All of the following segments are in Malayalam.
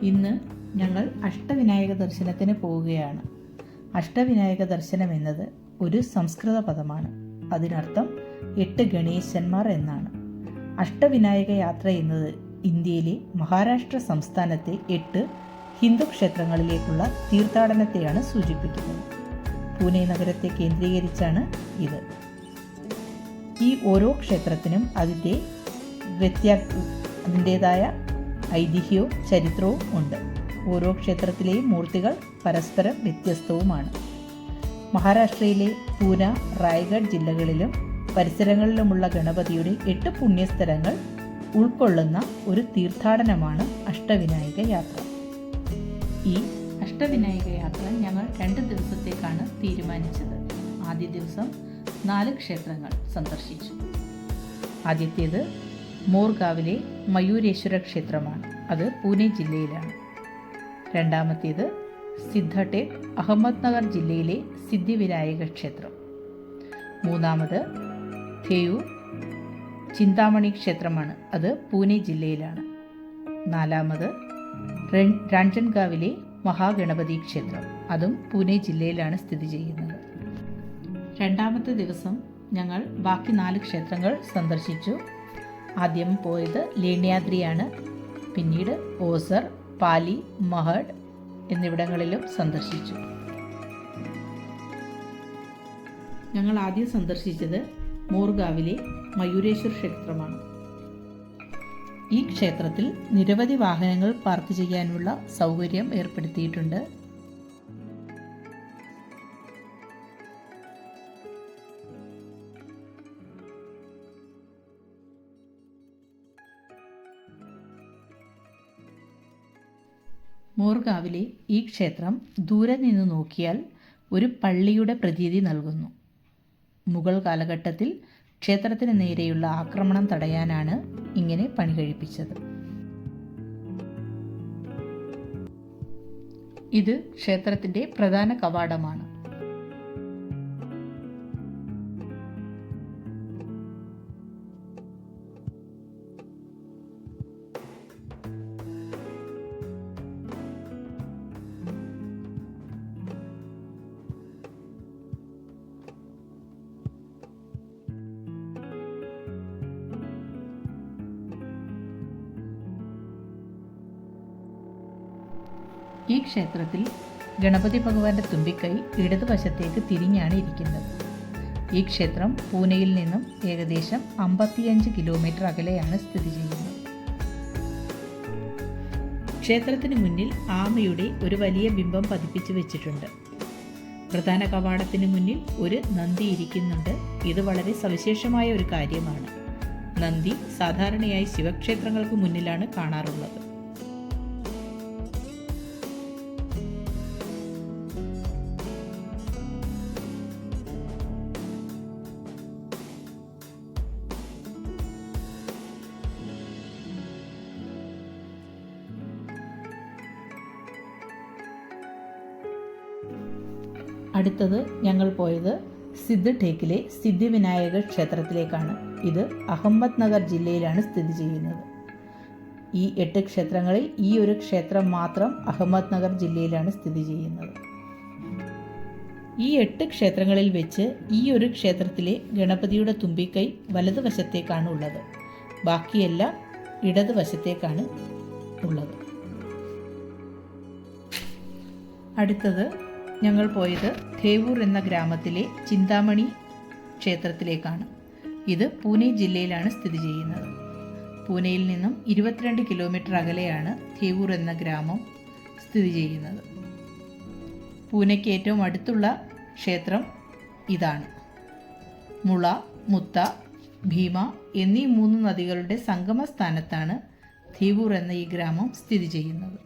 ഇന്ന് ഞങ്ങൾ അഷ്ടവിനായക ദർശനത്തിന് പോവുകയാണ്. അഷ്ടവിനായക ദർശനം എന്നത് ഒരു സംസ്കൃത പദമാണ്. അതിനർത്ഥം 8 ഗണേശന്മാർ എന്നാണ്. അഷ്ടവിനായക യാത്ര എന്നത് ഇന്ത്യയിലെ മഹാരാഷ്ട്ര സംസ്ഥാനത്തെ 8 ഹിന്ദു ക്ഷേത്രങ്ങളിലേക്കുള്ള തീർത്ഥാടനത്തെയാണ് സൂചിപ്പിക്കുന്നത്. പൂനെ നഗരത്തെ കേന്ദ്രീകരിച്ചാണ് ഇത്. ഈ ഓരോ ക്ഷേത്രത്തിനും അതിൻ്റേതായ ഐതിഹ്യവും ചരിത്രവും ഉണ്ട്. ഓരോ ക്ഷേത്രത്തിലെയും മൂർത്തികൾ പരസ്പരം വ്യത്യസ്തവുമാണ്. മഹാരാഷ്ട്രയിലെ പൂന, റായ്ഗഡ് ജില്ലകളിലും പരിസരങ്ങളിലുമുള്ള ഗണപതിയുടെ 8 പുണ്യസ്ഥലങ്ങൾ ഉൾക്കൊള്ളുന്ന ഒരു തീർത്ഥാടനമാണ് അഷ്ടവിനായക യാത്ര. ഈ അഷ്ടവിനായക യാത്ര ഞങ്ങൾ 2 ദിവസത്തേക്കാണ് തീരുമാനിച്ചത്. ആദ്യ ദിവസം 4 ക്ഷേത്രങ്ങൾ സന്ദർശിച്ചു. ആദ്യത്തേത് മോർഗാവിലെ മയൂരേശ്വര ക്ഷേത്രമാണ്. അത് പൂനെ ജില്ലയിലാണ്. രണ്ടാമത്തേത് സിദ്ധട്ടേക്, അഹമ്മദ്നഗർ ജില്ലയിലെ സിദ്ധിവിനായക ക്ഷേത്രം. മൂന്നാമത് ഥേയൂർ ചിന്താമണി ക്ഷേത്രമാണ്. അത് പൂനെ ജില്ലയിലാണ്. നാലാമത് രാഞ്ചൻഗാവിലെ മഹാഗണപതി ക്ഷേത്രം. അതും പൂനെ ജില്ലയിലാണ് സ്ഥിതി ചെയ്യുന്നത്. രണ്ടാമത്തെ ദിവസം ഞങ്ങൾ ബാക്കി 4 ക്ഷേത്രങ്ങൾ സന്ദർശിച്ചു. ആദ്യം പോയത് ലേണ്യാദ്രിയാണ്. പിന്നീട് ഓസർ, പാലി, മഹഡ് എന്നിവിടങ്ങളിലും സന്ദർശിച്ചു. ഞങ്ങൾ ആദ്യം സന്ദർശിച്ചത് മോർഗാവിലെ മയൂരേശ്വർ ക്ഷേത്രമാണ്. ഈ ക്ഷേത്രത്തിൽ നിരവധി വാഹനങ്ങൾ പാർക്ക് ചെയ്യാനുള്ള സൗകര്യം ഏർപ്പെടുത്തിയിട്ടുണ്ട്. മോർഗാവിലെ ഈ ക്ഷേത്രം ദൂരെ നിന്ന് നോക്കിയാൽ ഒരു പള്ളിയുടെ പ്രതീതി നൽകുന്നു. മുഗൾ കാലഘട്ടത്തിൽ ക്ഷേത്രത്തിന് നേരെയുള്ള ആക്രമണം തടയാനാണ് ഇങ്ങനെ പണി കഴിപ്പിച്ചത്. ഇത് ക്ഷേത്രത്തിൻ്റെ പ്രധാന കവാടമാണ്. ഈ ക്ഷേത്രത്തിൽ ഗണപതി ഭഗവാന്റെ തുമ്പിക്കൈ ഇടതുവശത്തേക്ക് തിരിഞ്ഞാണ് ഇരിക്കുന്നത്. ഈ ക്ഷേത്രം പൂനെയിൽ നിന്നും ഏകദേശം 55 കിലോമീറ്റർ അകലെയാണ് സ്ഥിതി ചെയ്യുന്നത്. ക്ഷേത്രത്തിന് മുന്നിൽ ആമയുടെ ഒരു വലിയ ബിംബം പതിപ്പിച്ചു വെച്ചിട്ടുണ്ട്. പ്രധാന കവാടത്തിന് മുന്നിൽ ഒരു നന്ദി ഇരിക്കുന്നുണ്ട്. ഇത് വളരെ സവിശേഷമായ ഒരു കാര്യമാണ്. നന്ദി സാധാരണയായി ശിവക്ഷേത്രങ്ങൾക്ക് മുന്നിലാണ് കാണാറുള്ളത്. അടുത്തത് ഞങ്ങൾ പോയത് സിദ്ധട്ടേക്കിലെ സിദ്ധിവിനായക ക്ഷേത്രത്തിലേക്കാണ്. ഇത് അഹമ്മദ്നഗർ ജില്ലയിലാണ് സ്ഥിതി ചെയ്യുന്നത്. ഈ 8 ക്ഷേത്രങ്ങളിൽ ഈ ഒരു ക്ഷേത്രം മാത്രം അഹമ്മദ്നഗർ ജില്ലയിലാണ് സ്ഥിതി ചെയ്യുന്നത്. ഈ 8 ക്ഷേത്രങ്ങളിൽ വെച്ച് ഈ ഒരു ക്ഷേത്രത്തിലെ ഗണപതിയുടെ തുമ്പിക്കൈ വലതുവശത്തേക്കാണ് ഉള്ളത്. ബാക്കിയെല്ലാം ഇടതുവശത്തേക്കാണ് ഉള്ളത്. അടുത്തത് ഞങ്ങൾ പോയത് ഥേവൂർ എന്ന ഗ്രാമത്തിലെ ചിന്താമണി ക്ഷേത്രത്തിലേക്കാണ്. ഇത് പൂനെ ജില്ലയിലാണ് സ്ഥിതി ചെയ്യുന്നത്. പൂനെയിൽ നിന്നും 22 കിലോമീറ്റർ അകലെയാണ് ഥേവൂർ എന്ന ഗ്രാമം സ്ഥിതി ചെയ്യുന്നത്. പൂനെയ്ക്ക് ഏറ്റവും അടുത്തുള്ള ക്ഷേത്രം ഇതാണ്. മുള, മുത്ത, ഭീമ എന്നീ 3 നദികളുടെ സംഗമ സ്ഥാനത്താണ് ഥേവൂർ എന്ന ഈ ഗ്രാമം സ്ഥിതി ചെയ്യുന്നത്.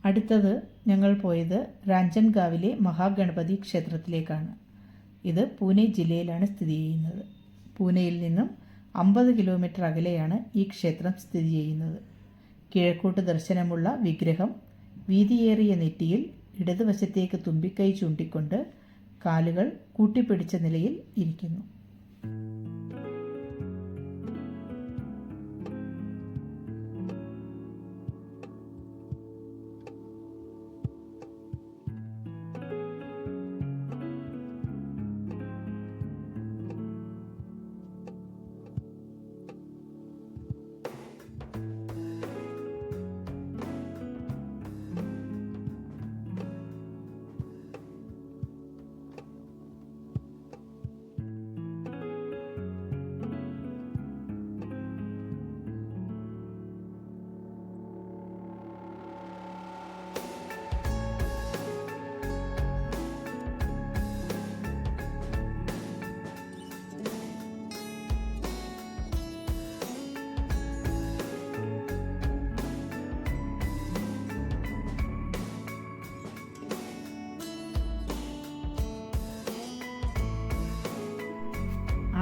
അടുത്തത് ഞങ്ങൾ പോയത് രാഞ്ചൻഗാവിലെ മഹാഗണപതി ക്ഷേത്രത്തിലേക്കാണ്. ഇത് പൂനെ ജില്ലയിലാണ് സ്ഥിതി ചെയ്യുന്നത്. പൂനെയിൽ നിന്നും 50 കിലോമീറ്റർ അകലെയാണ് ഈ ക്ഷേത്രം സ്ഥിതി ചെയ്യുന്നത്. കിഴക്കോട്ട് ദർശനമുള്ള വിഗ്രഹം വീതിയേറിയ നെറ്റിയിൽ ഇടതുവശത്തേക്ക് തുമ്പിക്കൈ ചൂണ്ടിക്കൊണ്ട് കാലുകൾ കൂട്ടിപ്പിടിച്ച നിലയിൽ ഇരിക്കുന്നു.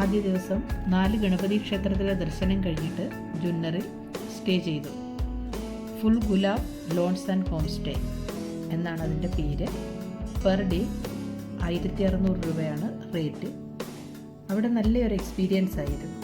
ആദ്യ ദിവസം 4 ഗണപതി ക്ഷേത്രത്തിലെ ദർശനം കഴിഞ്ഞിട്ട് ജുന്നറിൽ സ്റ്റേ ചെയ്തു. Full gulab loans and home stay എന്നാണ് അതിൻ്റെ പേര്. പെർ ഡേ 1600 രൂപയാണ് റേറ്റ്. അവിടെ നല്ലൊരു എക്സ്പീരിയൻസ് ആയിരുന്നു.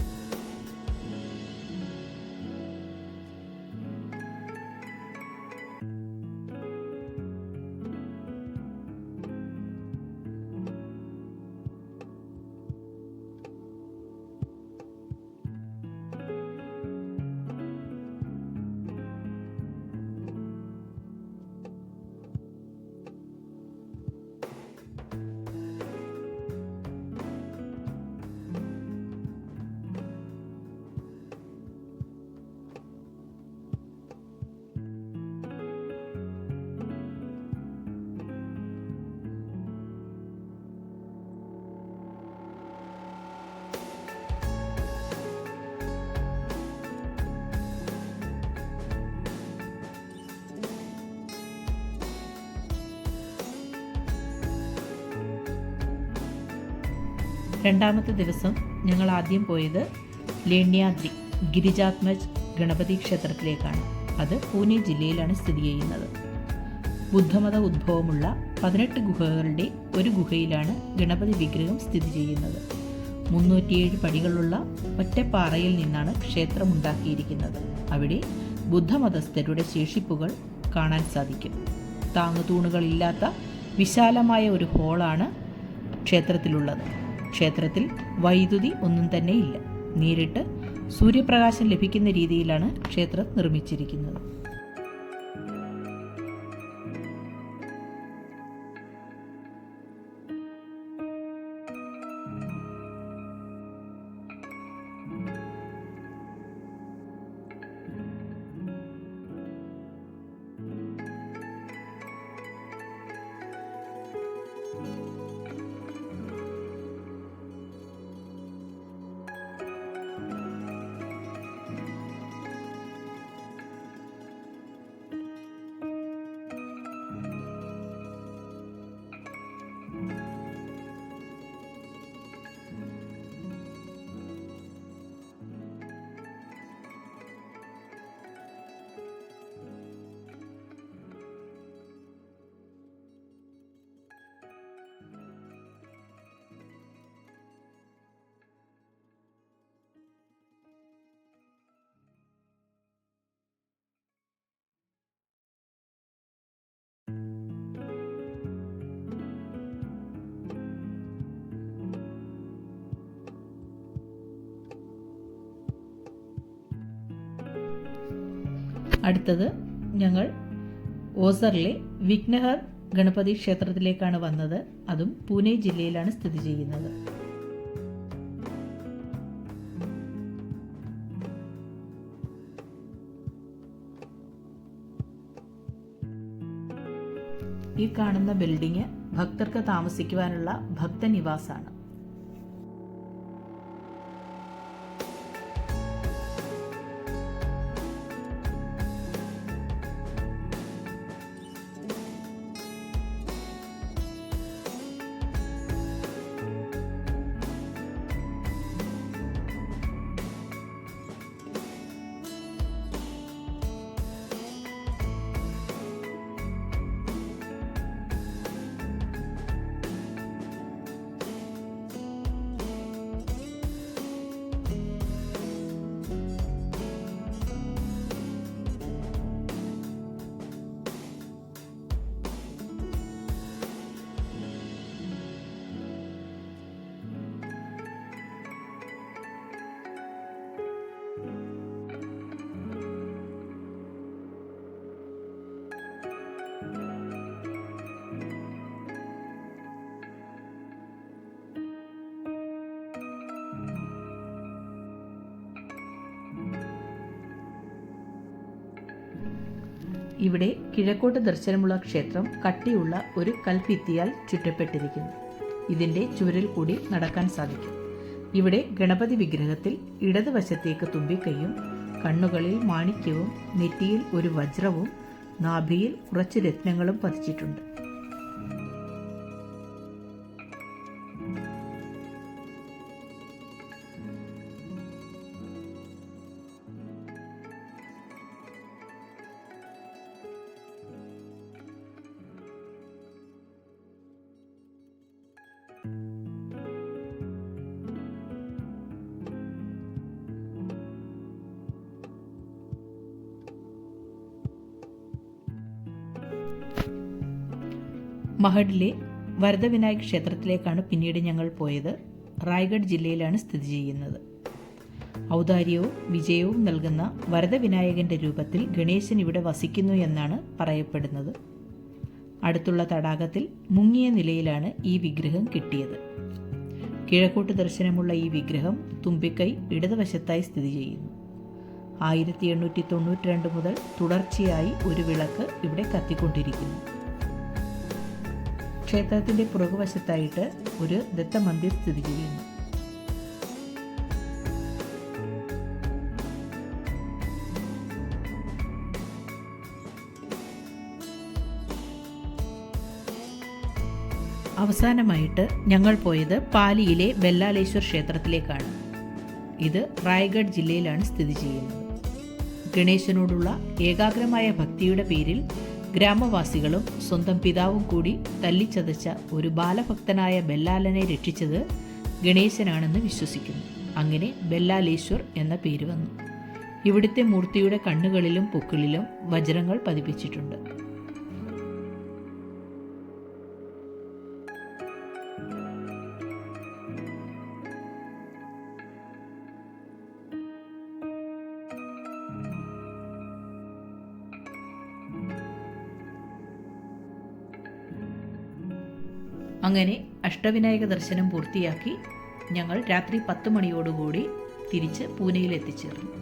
രണ്ടാമത്തെ ദിവസം ഞങ്ങൾ ആദ്യം പോയത് ലേണ്യാദ്രി ഗിരിജാത്മജ് ഗണപതി ക്ഷേത്രത്തിലേക്കാണ്. അത് പൂനെ ജില്ലയിലാണ് സ്ഥിതി ചെയ്യുന്നത്. ബുദ്ധമത ഉദ്ഭവമുള്ള 18 ഗുഹകളുടെ ഒരു ഗുഹയിലാണ് ഗണപതി വിഗ്രഹം സ്ഥിതി ചെയ്യുന്നത്. 307 പടികളുള്ള ഒറ്റപ്പാറയിൽ നിന്നാണ് ക്ഷേത്രം ഉണ്ടാക്കിയിരിക്കുന്നത്. അവിടെ ബുദ്ധമതസ്ഥരുടെ ശേഷിപ്പുകൾ കാണാൻ സാധിക്കും. താങ്ങുതൂണുകളില്ലാത്ത വിശാലമായ ഒരു ഹോളാണ് ക്ഷേത്രത്തിലുള്ളത്. ക്ഷേത്രത്തിൽ വൈദ്യുതി ഒന്നും തന്നെ ഇല്ല. നേരിട്ട് സൂര്യപ്രകാശം ലഭിക്കുന്ന രീതിയിലാണ് ക്ഷേത്രം നിർമ്മിച്ചിരിക്കുന്നത്. അടുത്തത് ഞങ്ങൾ ഓസറിലെ വിഘ്നഹർ ഗണപതി ക്ഷേത്രത്തിലേക്കാണ് വന്നത്. അതും പൂനെ ജില്ലയിലാണ് സ്ഥിതി ചെയ്യുന്നത്. ഈ കാണുന്ന ബിൽഡിംഗ് ഭക്തർക്ക് താമസിക്കുവാനുള്ള ഭക്തനിവാസാണ്. ഇവിടെ കിഴക്കോട്ട് ദർശനമുള്ള ക്ഷേത്രം കട്ടിയുള്ള ഒരു കൽഭിത്തിയാൽ ചുറ്റപ്പെട്ടിരിക്കുന്നു. ഇതിൻ്റെ ചുവരിൽ കൂടി നടക്കാൻ സാധിക്കും. ഇവിടെ ഗണപതി വിഗ്രഹത്തിൽ ഇടതുവശത്തേക്ക് തുമ്പിക്കൈയും, കണ്ണുകളിൽ മാണിക്യവും, നെറ്റിയിൽ ഒരു വജ്രവും, നാഭിയിൽ കുറച്ച് രത്നങ്ങളും പതിച്ചിട്ടുണ്ട്. മഹഡിലെ വരദവിനായക് ക്ഷേത്രത്തിലേക്കാണ് പിന്നീട് ഞങ്ങൾ പോയത്. റായ്ഗഡ് ജില്ലയിലാണ് സ്ഥിതി ചെയ്യുന്നത്. ഔദാര്യവും വിജയവും നൽകുന്ന വരദവിനായകന്റെ രൂപത്തിൽ ഗണേശൻ ഇവിടെ വസിക്കുന്നു എന്നാണ് പറയപ്പെടുന്നത്. അടുത്തുള്ള തടാകത്തിൽ മുങ്ങിയ നിലയിലാണ് ഈ വിഗ്രഹം കിട്ടിയത്. കിഴക്കോട്ട് ദർശനമുള്ള ഈ വിഗ്രഹം തുമ്പിക്കൈ ഇടതുവശത്തായി സ്ഥിതി ചെയ്യുന്നു. 1892 മുതൽ തുടർച്ചയായി ഒരു വിളക്ക് ഇവിടെ കത്തിക്കൊണ്ടിരിക്കുന്നു. ക്ഷേത്രത്തിന്റെ പുറകുവശത്തായിട്ട് ഒരു ദത്തമന്ദിർ സ്ഥിതി ചെയ്യുന്നു. അവസാനമായിട്ട് ഞങ്ങൾ പോയത് പാലിയിലെ ബെല്ലാലേശ്വർ ക്ഷേത്രത്തിലേക്കാണ്. ഇത് റായ്ഗഡ് ജില്ലയിലാണ് സ്ഥിതി ചെയ്യുന്നത്. ഗണേശനോടുള്ള ഏകാഗ്രമായ ഭക്തിയുടെ പേരിൽ ഗ്രാമവാസികളും സ്വന്തം പിതാവും കൂടി തല്ലിച്ചതച്ച ഒരു ബാലഭക്തനായ ബെല്ലാലനെ രക്ഷിച്ചത് ഗണേശനാണെന്ന് വിശ്വസിക്കുന്നു. അങ്ങനെ ബെല്ലാലേശ്വർ എന്ന പേര് വന്നു. ഇവിടുത്തെ മൂർത്തിയുടെ കണ്ണുകളിലും പൊക്കിളിലും വജ്രങ്ങൾ പതിപ്പിച്ചിട്ടുണ്ട്. അങ്ങനെ അഷ്ടവിനായക ദർശനം പൂർത്തിയാക്കി ഞങ്ങൾ രാത്രി 10 മണിയോടുകൂടി തിരിച്ച് പൂനെയിൽ എത്തിച്ചേർന്നു.